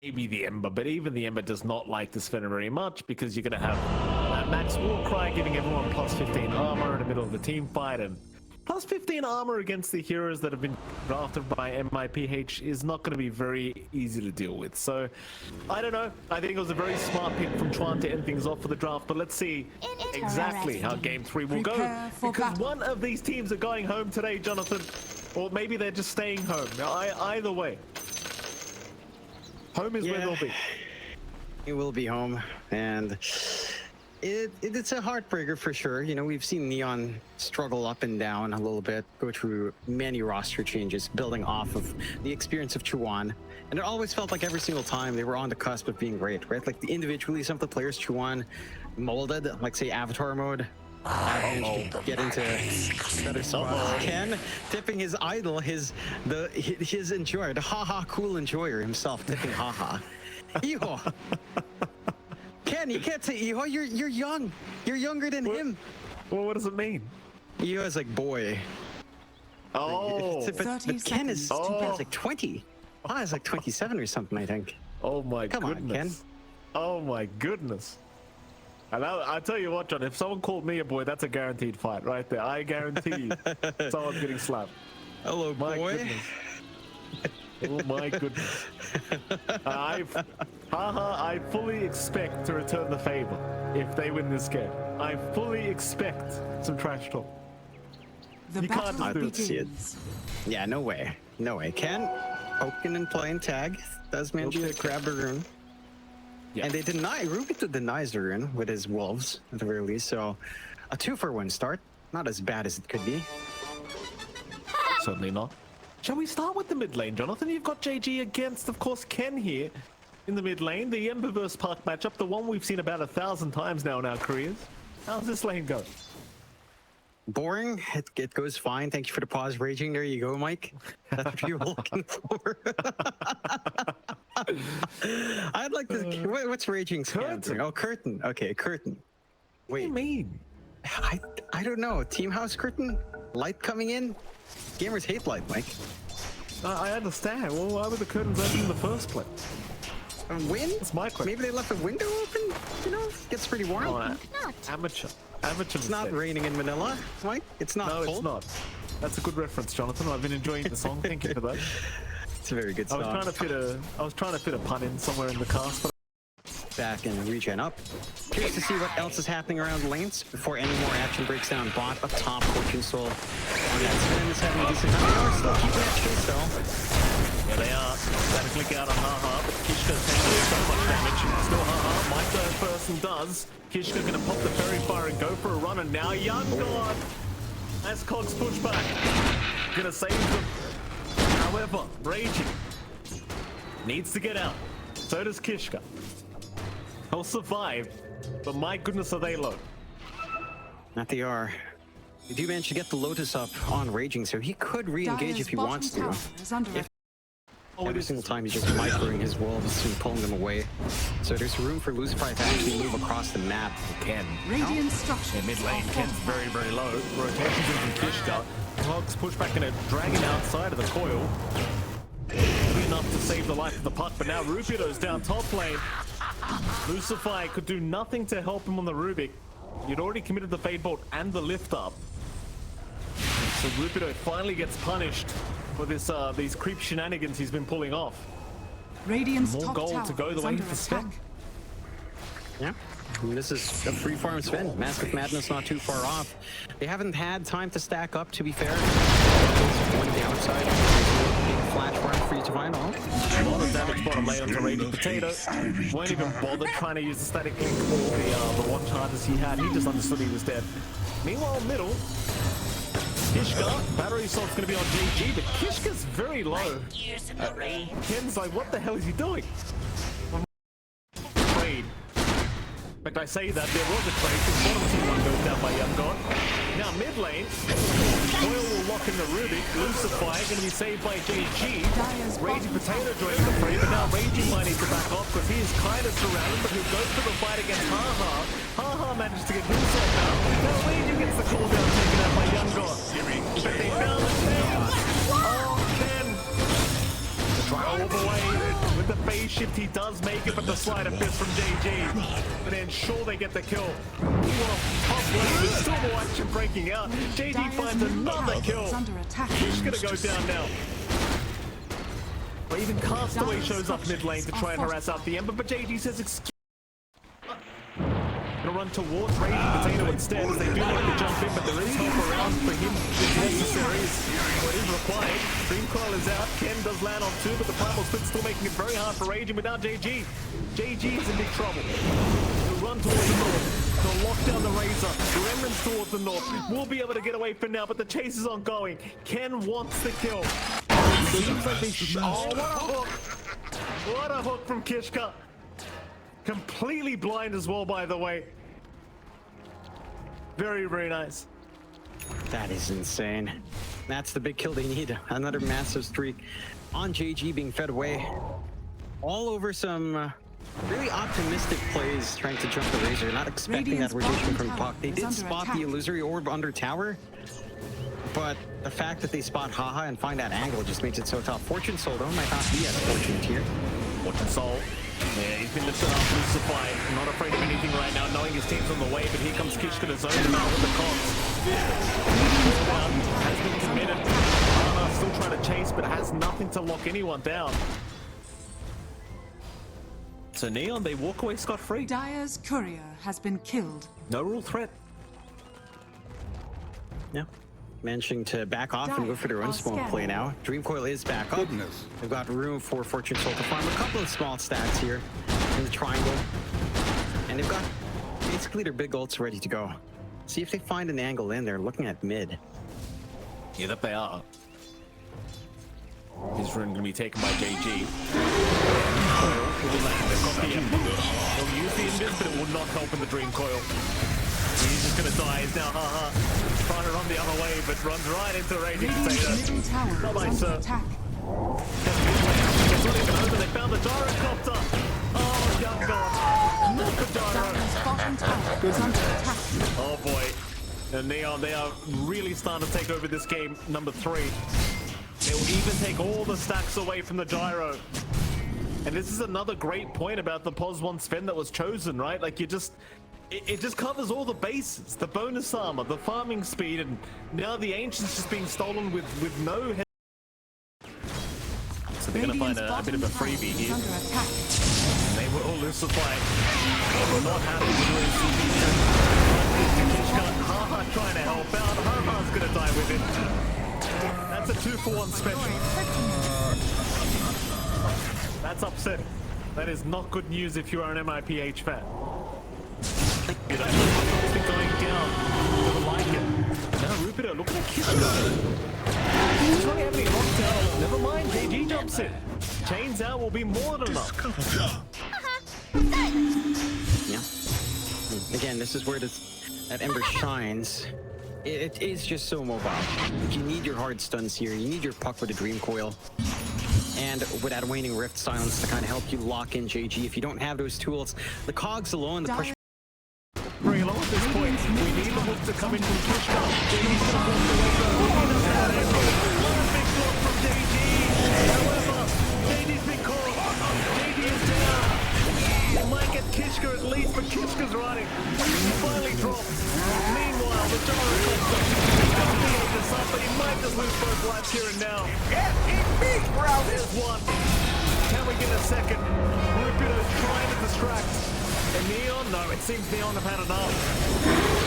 maybe the Ember, but even the Ember does not like this Spinner very much because you're going to have Max Warcry giving everyone plus 15 armor in the middle of the team fight, and plus 15 armor against the heroes that have been drafted by MIPH is not going to be very easy to deal with. So, I don't know. I think it was a very smart pick from Chuan to end things off for the draft, but let's see exactly how Game 3 will go. Because one of these teams are going home today, Jonathan, or maybe they're just staying home. Now, either way, home is where they'll be. It will be home, and it's a heartbreaker for sure. You know, we've seen Neon struggle up and down a little bit, go through many roster changes, building off of the experience of Chuan. And it always felt like every single time they were on the cusp of being great, right? Like individually, some of the players Chuan molded, like say Avatar mode, get into better spots. Ken tipping his idol, his enjoyer, the haha cool enjoyer himself, tipping haha. Iho. Ken, you can't say Iho. You're young. You're younger than him. Well, what does it mean? Iho is like boy. Oh. But Ken is like 20. Ah, is like 27 or something, I think. Oh my goodness. Come on, Ken. Oh my goodness. And I'll tell you what, John, if someone called me a boy, that's a guaranteed fight right there. I guarantee you someone's getting slapped. Hello, my boy. Goodness. Oh my goodness. I fully expect to return the favor if they win this game. I fully expect some trash talk. You can't just do it. Yeah, no way. No way. Ken poking and playing tag does manage to grab the rune. Yeah. And they Rubito denies the rune with his wolves at the very least, so a 2-for-1 start. Not as bad as it could be. Certainly not. Shall we start with the mid lane, Jonathan? You've got JG against, of course, Ken here in the mid lane. The Ember vs Park matchup, the one we've seen about 1,000 times now in our careers. How's this lane go? Boring. It goes fine. Thank you for the pause raging. There you go, Mike. That's what you were looking for. I'd like to... What's raging? Curtain. Oh, curtain. Okay, curtain. Wait. What do you mean? I don't know. Team house curtain? Light coming in? Gamers hate light, Mike. I understand. Well, why were the curtains open in the first place? Wind? That's my question. Maybe they left the window open? You know, it gets pretty warm. Oh, amateur. It's not raining in Manila, Mike. It's not cold. No, it's not. That's a good reference, Jonathan. I've been enjoying the song. Thank you for that. It's a very good song. I was trying to fit a pun in somewhere in the cast, but back and regen up. Curious to see what else is happening around the lanes before any more action breaks down. Bot up top, Fortune Soul on that spin is having a decent time. They are still keeping that chase though. Yeah, they are. Trying to click out on Haha, but Kishka's taking so much damage. Still Haha, my third person does. Kishka gonna pop the fairy fire and go for a run, and now Young God as Cogs push back. Gonna save them. However, Raging needs to get out. So does Kishka. He'll survive, but my goodness are they low. That they are. They do manage to get the Lotus up on Raging, so he could re-engage if he wants to. Every single time he's just microing his wolves and pulling them away. So there's room for Lucifer to actually move across the map. Ken. Radiant structure. Mid lane, Ken's very, very low. Rotations in from Kishka. Cogs push back and a dragon outside of the coil. Be enough to save the life of the puck, but now Rubido's down top lane. Lucifer could do nothing to help him on the Rubik. You'd already committed the Fade Bolt and the lift up. So Rubido finally gets punished for this these creep shenanigans he's been pulling off. Radiant's more gold to go the way for Spec. Yeah, and this is a free farm spin. Massive Madness not too far off. They haven't had time to stack up, to be fair. One downside. Flash run for you to find all. A lot of damage bottom lane onto Raging Potato. Won't even bother trying to use the static link or the one charges he had. He just understood he was dead. Meanwhile, middle. Kishka, battery assault's going to be on GG, but Kishka's very low. Ken's like, what the hell is he doing? Trade. In fact, I say that there was a trade because bottom team one goes down by Young God. Now mid lane, Coil will lock in the Rubik. Lucifer going to be saved by JG. Raging Potato joining the fray, but now Raging might need to back off because he is kind of surrounded, but he'll go for the fight against Haha. Haha manages to get himself out. Now Raging gets the cooldown taken out by Young God. But they found the tail. Oh, Ken. Try all the way with with the phase shift, he does make it, but the slider fist from JG. But then sure they get the kill. Well, top lane, there's still more action breaking out. JG finds another kill. He's gonna go down now. But even Castaway shows up mid lane to try and harass out the Ember, but JG says excuse. Gonna run towards Raging Potato instead, as they do want to jump in, but there is help around for him if necessary. What is required. Dream Coil is out. Ken does land on 2, but the Primal Split still making it very hard for Raging without JG. JG is in big trouble. He'll run towards the north. They'll lock down the Razor. Remnants towards the north. We'll be able to get away for now, but the chase is ongoing. Ken wants the kill. It seems like they oh, what a hook! What a hook from Kishka. Completely blind as well, by the way. Very, very nice. That is insane. That's the big kill they need. Another massive streak on JG being fed away. All over some really optimistic plays trying to jump the Razor, not expecting that rotation from Puck. They did spot the illusory orb under tower, but the fact that they spot Haha and find that angle just makes it so tough. Fortune Soul though might not be as fortunate here. Fortune Soul. Yeah, he's been lifted up, Lucified. Not afraid of anything right now, knowing his team's on the way, but here comes Kishka to zone him out with the cogs. Has been committed. Ana still trying to chase, but has nothing to lock anyone down. So Neon, they walk away scot-free. Dire's courier has been killed. No real threat. Yeah. Managing to back off and go for their own smoke play now. Dream Coil is back up. They've got room for Fortune Soul to farm a couple of small stacks here in the triangle. And they've got basically their big ults ready to go. See if they find an angle in there, looking at mid. Yeah, that they are. His rune gonna be taken by JG. He'll use the invis, but it will not help in the Dream Coil. He's just gonna die. He's now Haha. Trying to run the other way, but runs right into Raging Potato. Bye-bye, sir. It's not even over. They found the gyrocopter. Oh, young god. Not the gyro. Oh boy. And Neon, they are really starting to take over this game, number 3. They will even take all the stacks away from the gyro. And this is another great point about the POS 1 Sven that was chosen, right? Like you just... It just covers all the bases, the bonus armor, the farming speed, and now the Ancient's just being stolen with no head. So they're gonna find a bit of a freebie here. And they will lucify. They were not happy with doing CP. Haha trying to help out. Haha's gonna die with it. That's a 2-for-1 special. That's upsetting. That is not good news if you are an MIPH fan. You know, going down to the Lycan. Now Rupido, look at Kishka. He's not having lockdown. Never mind, JG jumps in. Chains out will be more than enough. Yeah. Again, this is where that Ember shines. It is just so mobile. You need your hard stuns here. You need your Puck with a Dream Coil. And with that Waning Rift silence to kind of help you lock in JG. If you don't have those tools, the cogs alone, the push. Very low at this point. We need the hook to come in from Kishka. JG's gonna walk away from one big block from JG. However, JG's been caught. JG is down. We might get Kishka at least, but Kishka's running. He finally dropped. Meanwhile, the gyrocopter got this up, but he might just lose both lives here and now. There's one. Can we get a second? Rupido's trying to distract. And Neon? No, it seems Neon have had enough.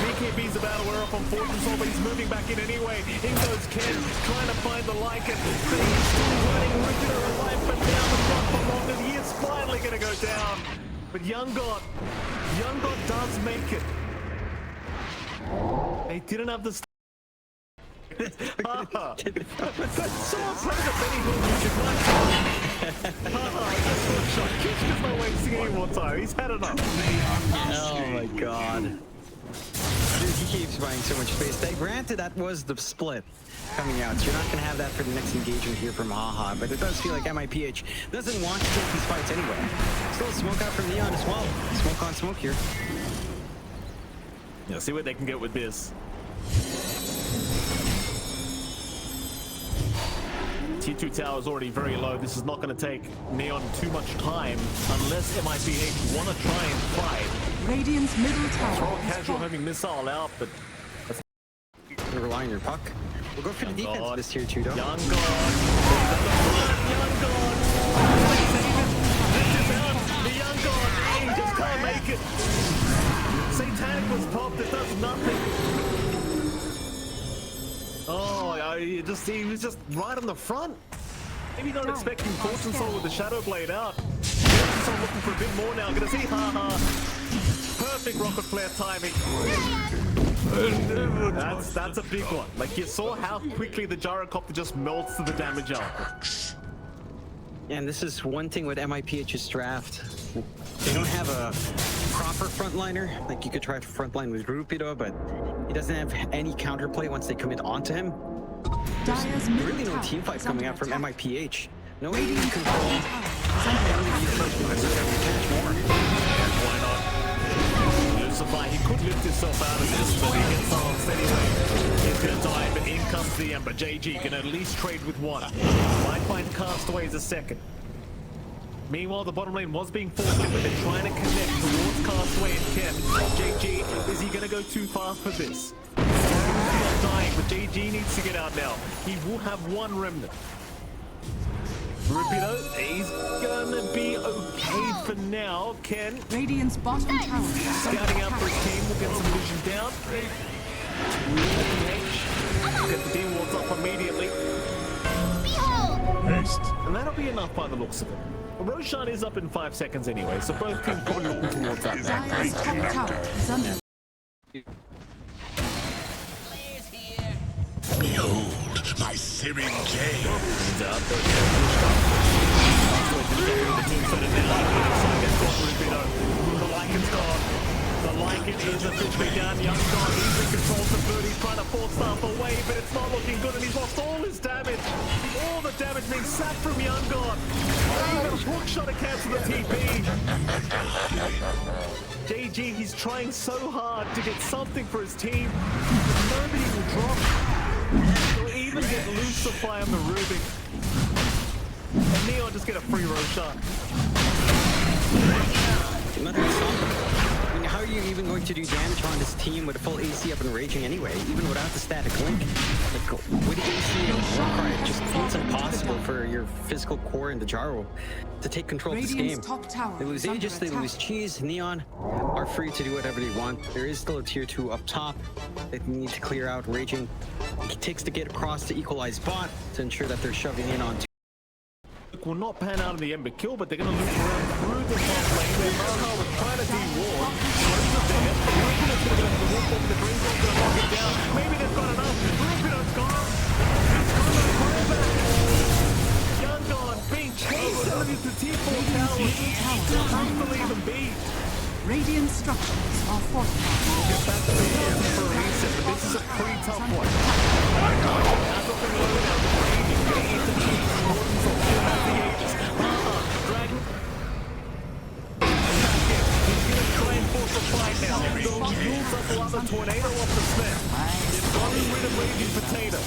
BKB's about to wear off on Fortune Soul, but he's moving back in anyway. In goes Ken, trying to find the Lycan. But he's still running. Rupido alive, but down the front for longer. He is finally going to go down. But Young God does make it. They didn't have the... That's so afraid of Benny Hill music like shot. Kishka's not wasting any more time. He's had enough. Oh my god. Dude, he keeps buying so much space. Granted, that was the split coming out, so you're not going to have that for the next engagement here from Haha, but it does feel like MIPH doesn't want to take these fights anyway. Still a smoke out from Neon as well. Smoke on smoke here. Yeah, see what they can get with this. Tier 2 tower is already very low. This is not going to take Neon too much time unless MIPH want to try and fight. Radiant's middle tower. Throw a has casual fallen. homing missile out, but You're relying on your puck. We'll go for the defense of this tier 2 though. Young God. Young God. Lift him out. The Young God. He just can't make it. Satanic was popped. It does nothing. Oh, he was just right on the front. Maybe not expecting Fortune Soul with the Shadow Blade out. Fortune Soul looking for a bit more now. Gonna see haha. Perfect rocket flare timing. That's a big one. Like you saw how quickly the gyrocopter just melts to the damage out. And this is one thing with MIPH's draft. They don't have a proper frontliner. Like you could try to frontline with Rupido, but he doesn't have any counterplay once they commit onto him. Dire's There's middle really no tower team fight is coming under out from attack. MIPH. No AD Radiant's control. bottom tower is under attack. Why not? Lucifer, he could lift himself out of this, but he gets silenced anyway. He's gonna die, but in comes the Ember. JG can at least trade with one. Might find Castaways a second. Meanwhile, the bottom lane was being forced in, but they're trying to connect towards Castaway and Ken. JG, is he gonna go too far for this? He's not dying, but JG needs to get out now. He will have one remnant. Rupido, he's gonna be okay for now. Ken Radiant's bottom tower is under scouting out for attack. his team, will get some vision down. Get the D wards up immediately. And that'll be enough by the looks of it. Roshan is up in 5 seconds anyway, so both teams probably looking towards that. Dire's top tower is under Behold, my searing gale. He's up. The team set it down. The Lycan's gone. The Lycan is officially down. Young God, he's in control of the bird. He's trying to force staff away, but it's not looking good, and he's lost all his damage. All the damage being sapped from Young God. Even a hook shot to cancel the TP. JG, he's trying so hard to get something for his team. Nobody will drop. He'll even get Lucify on the Rubik. And Neon just get a free Roshan. Nothing to stop him. I mean, how are you even going to do damage on this team with a full AC up and raging anyway, even without the static link? Like, with AC and Warcry, it just feels impossible for your physical core and the Jaro to take control of this game. Radiant's top tower They lose is under Aegis, they attack. lose Cheese, Neon are free to do whatever they want. There is still a tier 2 up top that need to clear out. Raging it takes to get across the equalized bot to ensure that they're shoving in on Will not pan out of the Ember kill, but they're going to loop around through the top lane where Maha was trying to de-ward. Throws it there. Rupido's going to go for the walk over the green ball, going to lock it down. Maybe they've got enough. Rupido's gone. He's gone to Callback. Young God being chased out of the Tier 4 towers. Tough to leave them be. Radiant structures are fortified. Get back to the end for a reset, but this is a pretty tough one. Now dropping low now. Raging, getting into Cheese. Gordon still has the Aegis. Maha, Dragon. He's gonna try and force a fight now. Those rules up will have a tornado off the Smith. They've gotten rid of Raging Potato.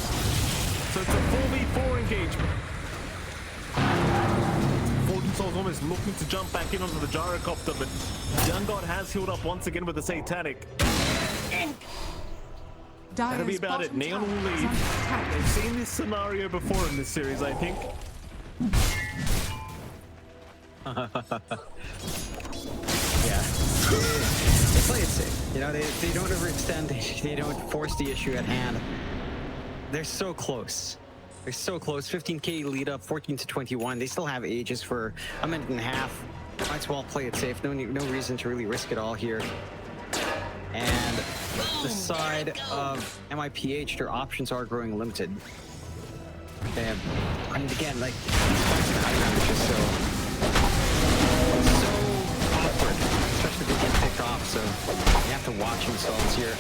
So it's a 4v4 engagement. Fortune Soul's almost looking to jump back in onto the gyrocopter, but Young God has healed up once again with the Satanic. That'll be about it. Neon will leave. They've seen this scenario before in this series, I think. Yeah. They play it safe. You know, they don't overextend. They don't force the issue at hand. They're so close. They're so close. 15k lead up, 14 to 21. They still have Aegis for a minute and a half. Might as well play it safe. No reason to really risk it all here. And the side of MIPH, their options are growing limited. They have, I mean, again, like, these fights are high damages, so awkward, especially if they get picked off. So you have to watch themselves here.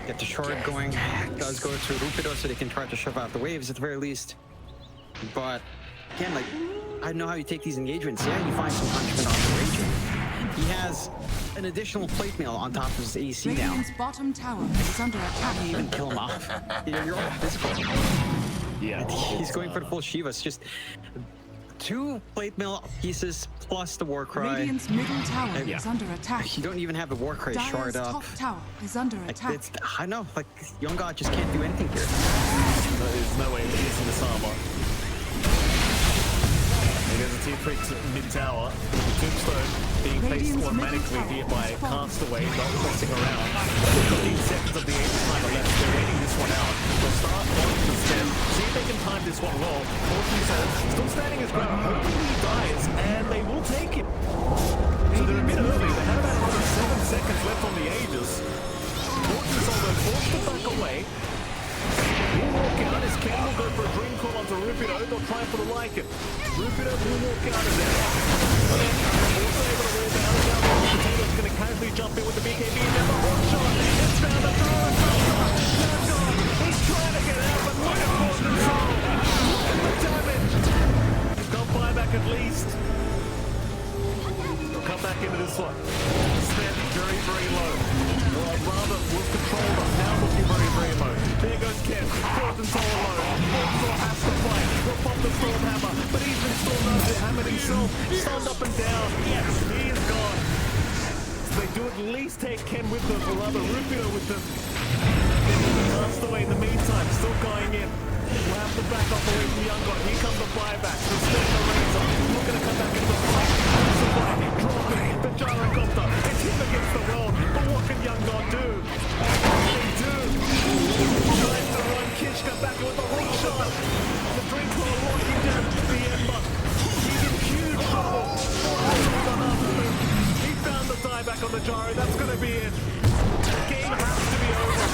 Get the short going. Does go to Rupido so they can try to shove out the waves at the very least. But again, like, I don't know how you take these engagements. Yeah, you find some punishment on the raging. He has an additional plate mail on top of his AC now. Radiant's bottom tower is under attack. Can't even kill him off. You're all physical. Yeah. He's going for the full Shiva. It's just 2 plate mail pieces plus the war cry. Radiant's middle tower is under attack. You don't even have the war cry Dire's shard up. top tower is under attack. I know, like, Young God just can't do anything here. There's no way of using this armor. There's a tier 3 mid tower. Tombstone being faced automatically here by Castaway, not messing around. 15 seconds of the Aegis time left. They're waiting this one out. They'll start on the stem. See if they can time this one well. Fortune Soul still standing his ground, hoping he dies, and they will take him. So they're a bit early. They have about another 7 seconds left on the Aegis. Fortune Soul though forced to back away. Will walk out as Ken will go for a dream call onto Rupido. They'll try for the Lycan. Rupido will walk out of there. But then also able to roll down. Now Potato's going to casually jump in with the BKB. Now the hot shot. It's found the throw. He's trying to get out, but look at Fortune Soul. Look at the damage. He's got buyback at least. They'll come back into this one. Spent very, very low. Or rather, was controlled up. Now looking very, very low. There goes Ken. Fortune Soul alone. Fortune Soul has to fight. He'll pop the Storm Hammer, but he's been Storm Hammered himself. Stunned up and down. Yes, he is gone. So they do at least take Ken with them, or rather Rupido with them. Castaway in the meantime, still going in. We'll have to back off away from Young God. Here comes the buyback. The Steph Razor. Not going to come back into the fight. Surviving, dropping the gyrocopter. It's him against the world. But what can Young God do? They do. Tries to run Kishka back with the hook shot. The drink roll walking down the Ember. He's in huge trouble. He found the dieback on the gyro. That's going to be it. The game has to be over.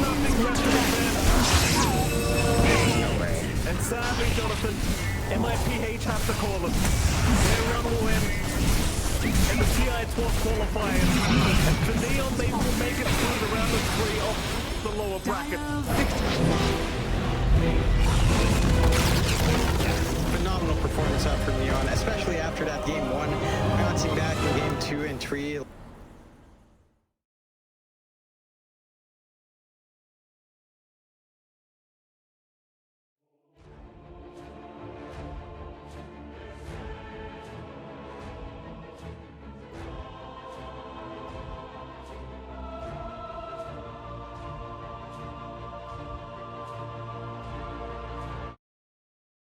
Nothing left of them. And sadly, Jonathan, MIPH have to call them. Their run will end. And the TI-12 qualifiers. And for Neon, they will make it through the round of 3 off the lower bracket. Phenomenal performance out from Neon, especially after that game 1. Bouncing back in game 2 and 3.